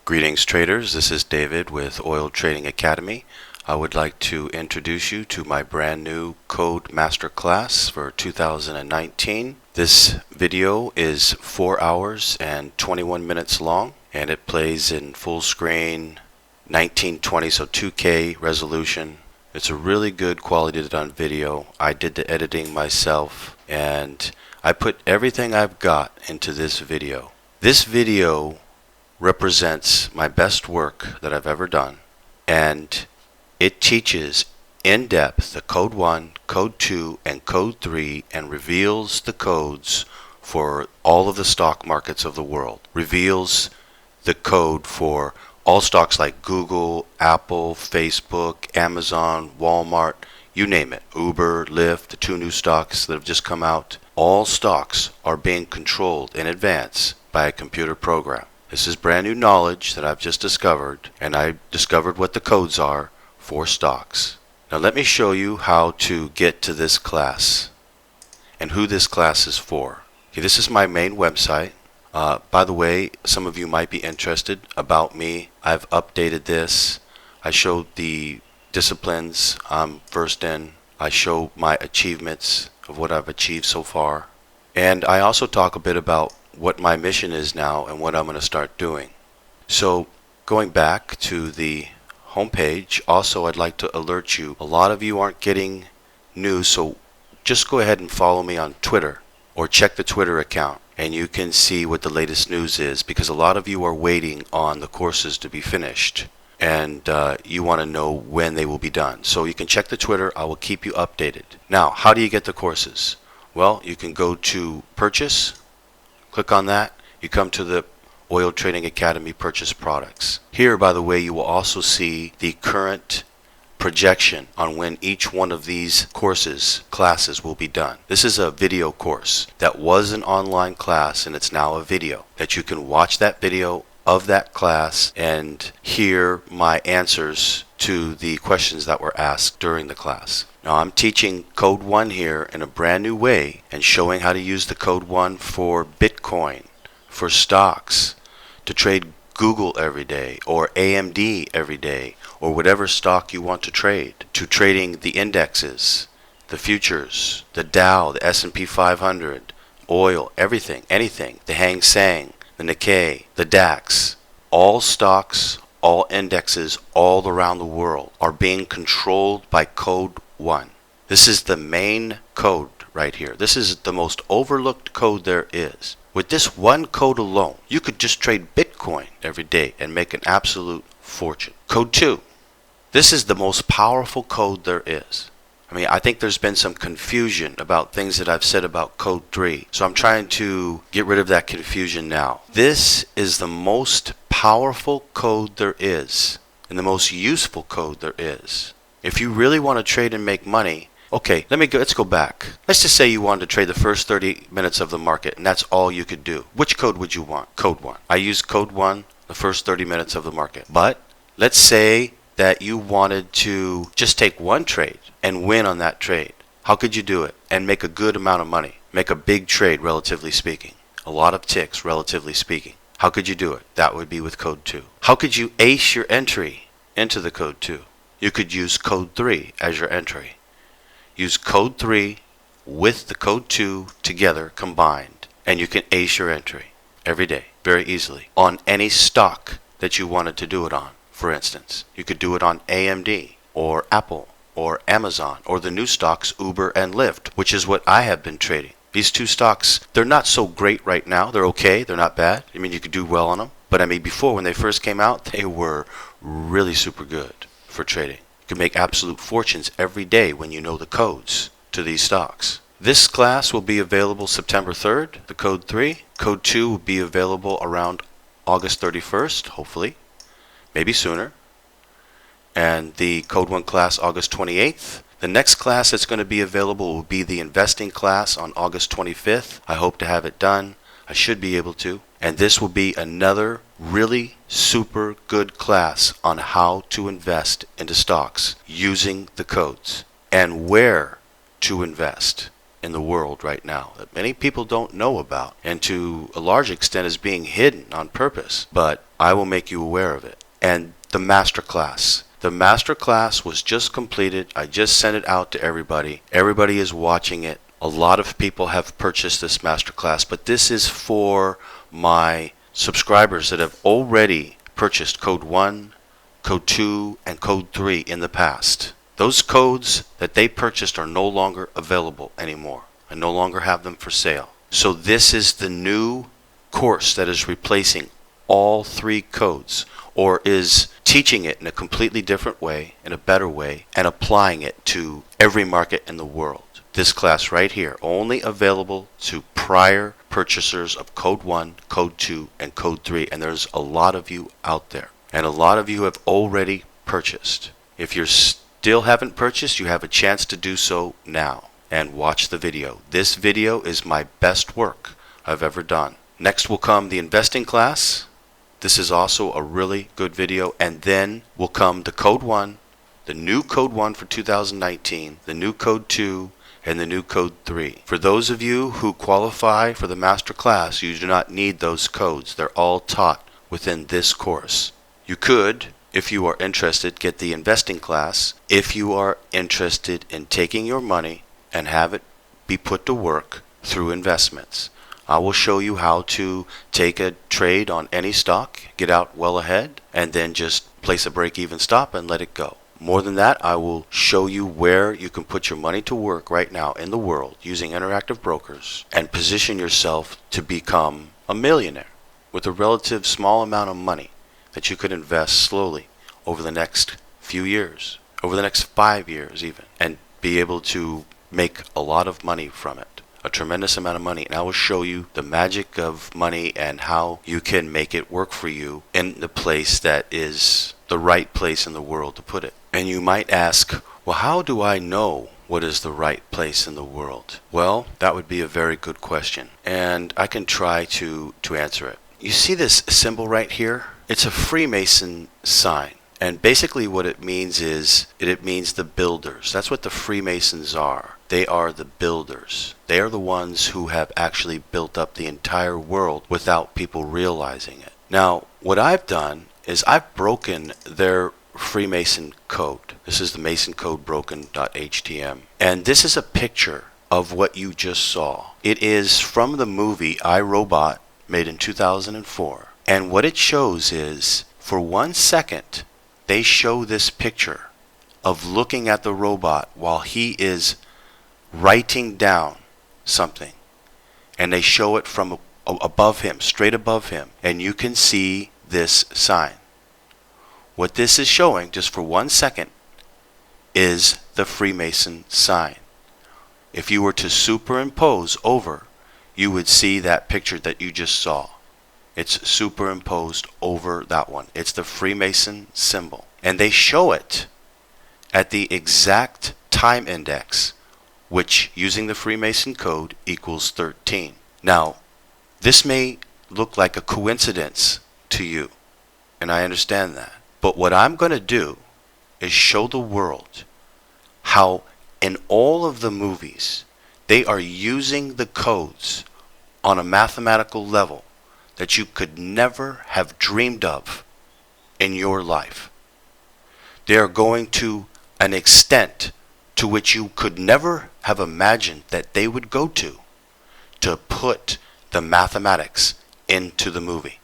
Greetings traders, this is David with Oil Trading Academy. I would like to introduce you to my brand new Code Masterclass for 2019. This video is 4 hours and 21 minutes long, and it plays in full screen 1920, so 2K resolution. It's a really good quality done video. I did the editing myself, and I put everything I've got into this video. This video represents my best work that I've ever done, and it teaches in depth the code 1, code 2, and code 3, and reveals the codes for all of the stock markets of the world. Reveals the code for all stocks like Google, Apple, Facebook, Amazon, Walmart, you name it, Uber, Lyft, the 2 new stocks that have just come out. All stocks are being controlled in advance by a computer program. This is brand new knowledge that I've just discovered, and I discovered what the codes are for stocks. Now let me show you how to get to this class and who this class is for. Okay, this is my main website. By the way, some of you might be interested about me. I've updated this. I showed the disciplines I'm versed in. I show my achievements of what I've achieved so far. And I also talk a bit about what my mission is now and what I'm going to start doing. So going back to the homepage, also I'd like to alert you, a lot of you aren't getting news, so just go ahead and follow me on Twitter or check the Twitter account and you can see what the latest news is, because a lot of you are waiting on the courses to be finished and you want to know when they will be done. So you can check the Twitter. I will keep you updated. Now, how do you get the courses? Well, you can go to Purchase. Click on that. You come to the Oil Trading Academy Purchase Products. Here, by the way, you will also see the current projection on when each one of these classes will be done. This is a video course that was an online class, and it's now a video that you can watch that video of that class and hear my answers to the questions that were asked during the class. Now I'm teaching code 1 here in a brand new way and showing how to use the code 1 for Bitcoin, for stocks, to trade Google every day or AMD every day or whatever stock you want to trade, to trading the indexes, the futures, the Dow, the S&P 500, oil, everything, anything, the Hang Seng, the Nikkei, the DAX. All stocks, all indexes all around the world are being controlled by code 1. This is the main code right here. This is the most overlooked code there is. With this one code alone, you could just trade Bitcoin every day and make an absolute fortune. Code 2. This is the most powerful code there is. I mean, I think there's been some confusion about things that I've said about code 3. So I'm trying to get rid of that confusion now. This is the most powerful code there is and the most useful code there is. If you really want to trade and make money, okay, let's go back. Let's just say you wanted to trade the first 30 minutes of the market and that's all you could do. Which code would you want? Code 1. I used code 1 the first 30 minutes of the market. But let's say that you wanted to just take one trade and win on that trade. How could you do it and make a good amount of money? Make a big trade, relatively speaking. A lot of ticks, relatively speaking. How could you do it? That would be with code 2. How could you ace your entry into the code 2? You could use code 3 as your entry. Use code 3 with the code 2 together combined, and you can ace your entry every day very easily on any stock that you wanted to do it on. For instance, you could do it on AMD or Apple or Amazon or the new stocks Uber and Lyft, which is what I have been trading. These 2 stocks, they're not so great right now. They're okay. They're not bad. I mean, you could do well on them. But I mean, before, when they first came out, they were really super good for trading. You can make absolute fortunes every day when you know the codes to these stocks. This class will be available September 3rd, the code 3. Code 2 will be available around August 31st, hopefully. Maybe sooner. And the code 1 class August 28th. The next class that's going to be available will be the investing class on August 25th. I hope to have it done. I should be able to. And this will be another really super good class on how to invest into stocks using the codes and where to invest in the world right now that many people don't know about, and to a large extent is being hidden on purpose, but I will make you aware of it. And the masterclass. The masterclass was just completed. I just sent it out to everybody. Everybody is watching it. A lot of people have purchased this masterclass, but this is for my subscribers that have already purchased code 1, code 2, and code 3 in the past. Those codes that they purchased are no longer available anymore. I no longer have them for sale. So this is the new course that is replacing all 3 codes, or is teaching it in a completely different way, in a better way, and applying it to every market in the world. This class right here, only available to prior purchasers of code 1, code 2, and code 3, and there's a lot of you out there, and a lot of you have already purchased. If you still haven't purchased, you have a chance to do so now, and watch the video. This video is my best work I've ever done. Next will come the investing class. This is also a really good video, and then will come the code 1, the new code 1 for 2019, the new code 2, and the new code 3. For those of you who qualify for the master class, you do not need those codes. They're all taught within this course. You could, if you are interested, get the investing class if you are interested in taking your money and have it be put to work through investments. I will show you how to take a trade on any stock, get out well ahead, and then just place a break-even stop and let it go. More than that, I will show you where you can put your money to work right now in the world using interactive brokers and position yourself to become a millionaire with a relative small amount of money that you could invest slowly over the next few years, over the next 5 years even, and be able to make a lot of money from it. A tremendous amount of money, and I will show you the magic of money and how you can make it work for you in the place that is the right place in the world to put it. And you might ask, well, how do I know what is the right place in the world? Well, that would be a very good question, and I can try to answer it. You see this symbol right here? It's a Freemason sign. And basically what it means is, it means the builders. That's what the Freemasons are. They are the builders. They are the ones who have actually built up the entire world without people realizing it. Now, what I've done is I've broken their Freemason code. This is the Mason code broken.htm. And this is a picture of what you just saw. It is from the movie I, Robot, made in 2004. And what it shows is, for 1 second, they show this picture of looking at the robot while he is writing down something. And they show it from above him, straight above him. And you can see this sign. What this is showing, just for 1 second, is the Freemason sign. If you were to superimpose over, you would see that picture that you just saw. It's superimposed over that one. It's the Freemason symbol. And they show it at the exact time index, which, using the Freemason code, equals 13. Now, this may look like a coincidence to you, and I understand that. But what I'm going to do is show the world how in all of the movies, they are using the codes on a mathematical level that you could never have dreamed of in your life. They are going to an extent to which you could never have imagined that they would go to put the mathematics into the movie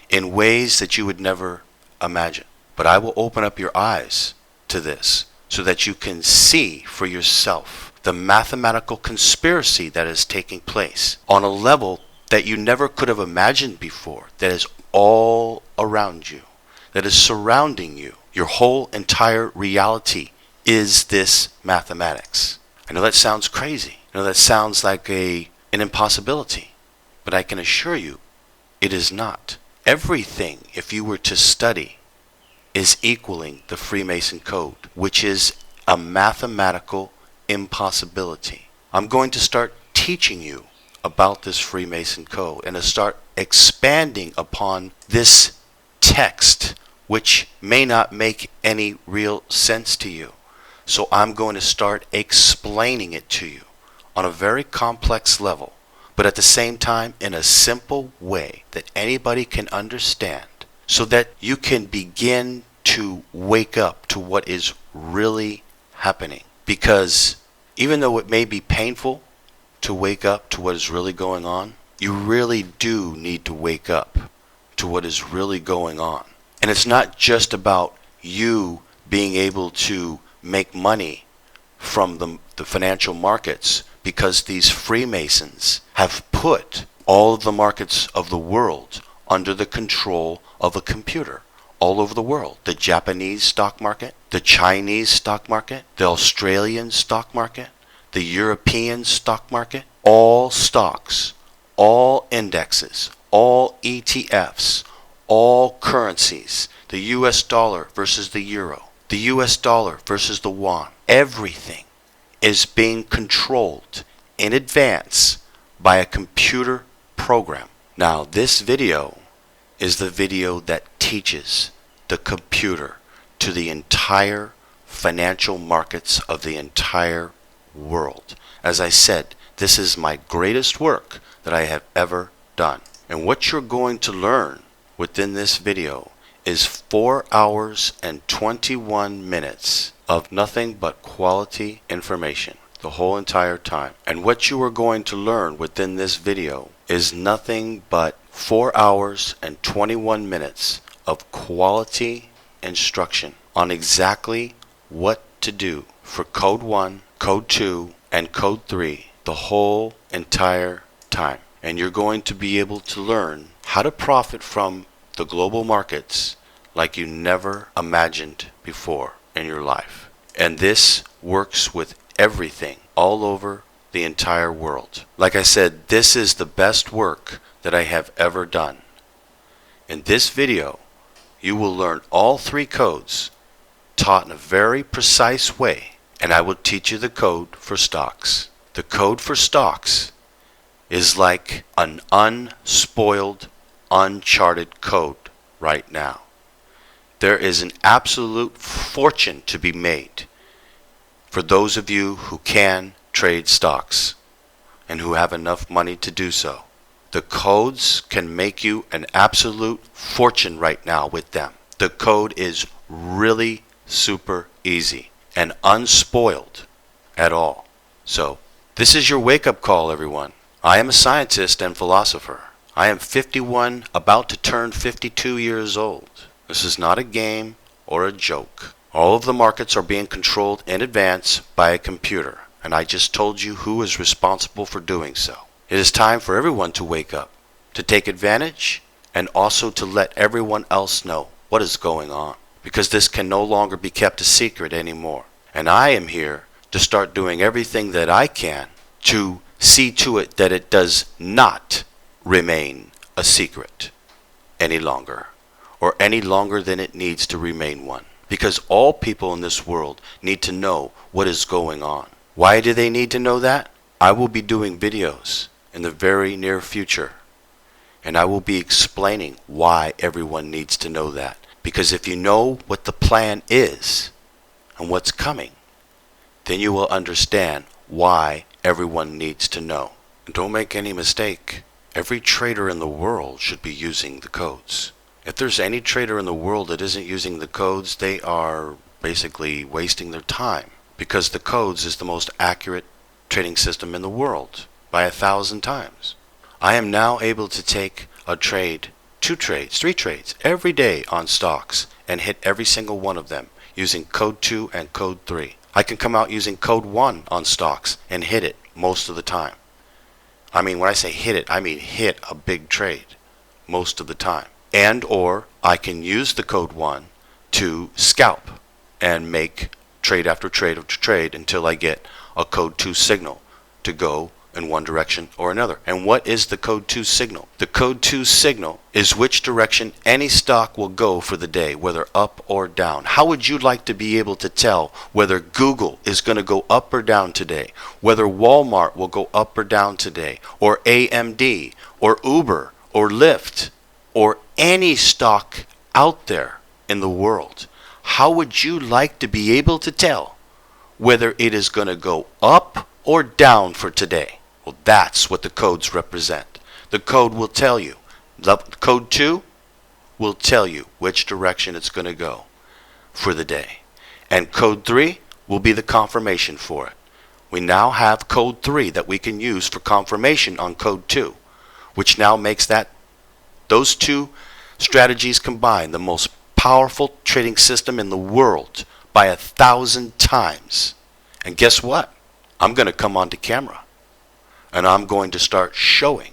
in ways that you would never imagine. But I will open up your eyes to this so that you can see for yourself the mathematical conspiracy that is taking place on a level that you never could have imagined before, that is all around you, that is surrounding you. Your whole entire reality is this mathematics. I know that sounds crazy. I know that sounds like an impossibility, but I can assure you it is not. Everything, if you were to study, is equaling the Freemason code, which is a mathematical impossibility. I'm going to start teaching you about this Freemason code and to start expanding upon this text, which may not make any real sense to you. So I'm going to start explaining it to you on a very complex level, but at the same time in a simple way that anybody can understand, so that you can begin to wake up to what is really happening. Because even though it may be painful to wake up to what is really going on, you really do need to wake up to what is really going on. And it's not just about you being able to make money from the financial markets, because these Freemasons have put all of the markets of the world under the control of a computer all over the world. The Japanese stock market, the Chinese stock market, the Australian stock market, the European stock market, all stocks, all indexes, all ETFs, all currencies, the US dollar versus the euro, the US dollar versus the yuan, everything is being controlled in advance by a computer program. Now, this video is the video that teaches the computer to the entire financial markets of the entire world. As I said, this is my greatest work that I have ever done. And what you're going to learn within this video is 4 hours and 21 minutes of nothing but quality information the whole entire time. And what you are going to learn within this video is nothing but 4 hours and 21 minutes of quality instruction on exactly what to do for code 1, code 2, and code 3 the whole entire time. And you're going to be able to learn how to profit from the global markets like you never imagined before in your life. And this works with everything all over the entire world. Like I said, this is the best work that I have ever done. In this video, you will learn all 3 codes taught in a very precise way, and I will teach you the code for stocks. The code for stocks is like an unspoiled, uncharted code right now. There is an absolute fortune to be made for those of you who can trade stocks and who have enough money to do so. The codes can make you an absolute fortune right now with them. The code is really super easy and unspoiled at all. So, this is your wake-up call, everyone. I am a scientist and philosopher. I am 51, about to turn 52 years old. This is not a game or a joke. All of the markets are being controlled in advance by a computer, and I just told you who is responsible for doing so. It is time for everyone to wake up, to take advantage, and also to let everyone else know what is going on, because this can no longer be kept a secret anymore. And I am here to start doing everything that I can to see to it that it does not remain a secret any longer, or any longer than it needs to remain one. Because all people in this world need to know what is going on. Why do they need to know that? I will be doing videos in the very near future, and I will be explaining why everyone needs to know that. Because if you know what the plan is and what's coming, then you will understand why everyone needs to know. And don't make any mistake, every trader in the world should be using the codes. If there's any trader in the world that isn't using the codes, they are basically wasting their time, because the codes is the most accurate trading system in the world by 1,000 times. I am now able to take a trade, 2 trades, 3 trades every day on stocks and hit every single one of them using code 2 and code 3. I can come out using code 1 on stocks and hit it most of the time. I mean, when I say hit it, I mean hit a big trade most of the time. And or I can use the code 1 to scalp and make trade after trade after trade until I get a code 2 signal to go in one direction or another. And what is the code 2 signal? The code 2 signal is which direction any stock will go for the day, whether up or down. How would you like to be able to tell whether Google is going to go up or down today, whether Walmart will go up or down today, or AMD, or Uber, or Lyft, or any stock out there in the world? How would you like to be able to tell whether it is going to go up or down for today? Well, that's what the codes represent. The code will tell you. Code 2 will tell you which direction it's going to go for the day. And code 3 will be the confirmation for it. We now have code 3 that we can use for confirmation on code 2, which now makes those two strategies combined the most powerful trading system in the world by 1,000 times. And guess what? I'm going to come onto camera and I'm going to start showing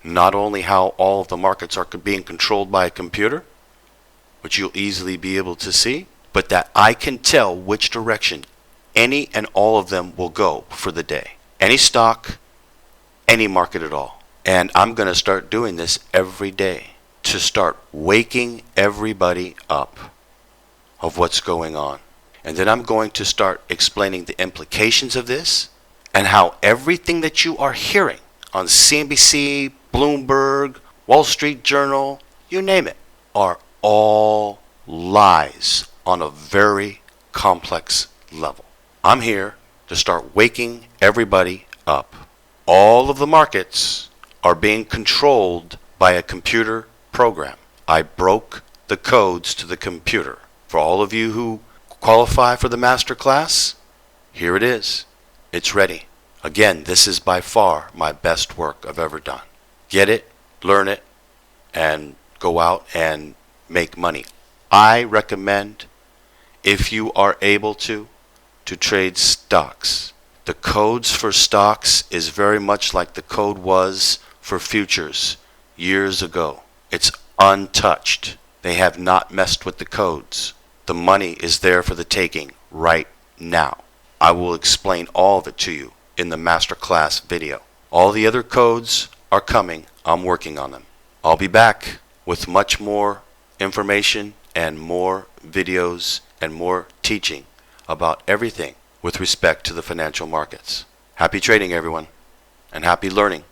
not only how all of the markets are being controlled by a computer, which you'll easily be able to see, but that I can tell which direction any and all of them will go for the day. Any stock, any market at all. And I'm going to start doing this every day to start waking everybody up of what's going on. And then I'm going to start explaining the implications of this and how everything that you are hearing on CNBC, Bloomberg, Wall Street Journal, you name it, are all lies on a very complex level. I'm here to start waking everybody up. All of the markets are being controlled by a computer program. I broke the codes to the computer. For all of you who qualify for the master class, here it is. It's ready. Again, this is by far my best work I've ever done. Get it, learn it, and go out and make money. I recommend, if you are able to trade stocks. The codes for stocks is very much like the code was for futures years ago. It's untouched. They have not messed with the codes. The money is there for the taking right now. I will explain all of it to you in the masterclass video. All the other codes are coming. I'm working on them. I'll be back with much more information and more videos and more teaching about everything with respect to the financial markets. Happy trading, everyone, and happy learning.